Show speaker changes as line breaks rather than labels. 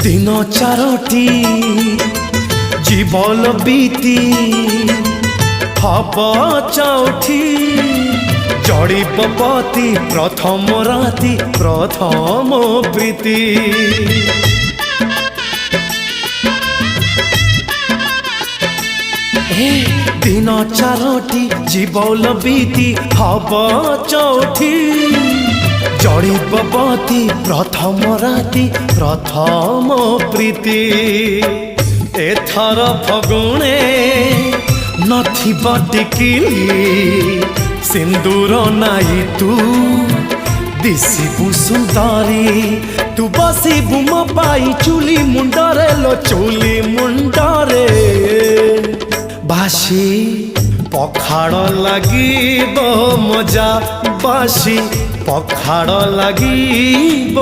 दिन चारोटी जीवन बीती हब चौठी जड़िब पति प्रथम राति प्रथम प्रीति दिन चारोटी जीवन बीती हब चौठी जड़िब पति प्रथम राति प्रथम प्रीति एथर फगुणे नथिब टिकिली सिंदूर नाई तू दिशिबु सुंदरी तू बसिबु मो पाई चुली मुंडरे लो चुली मुंडरे बासी पखाड़ लागिब मजा बासी पखाड़ लागिब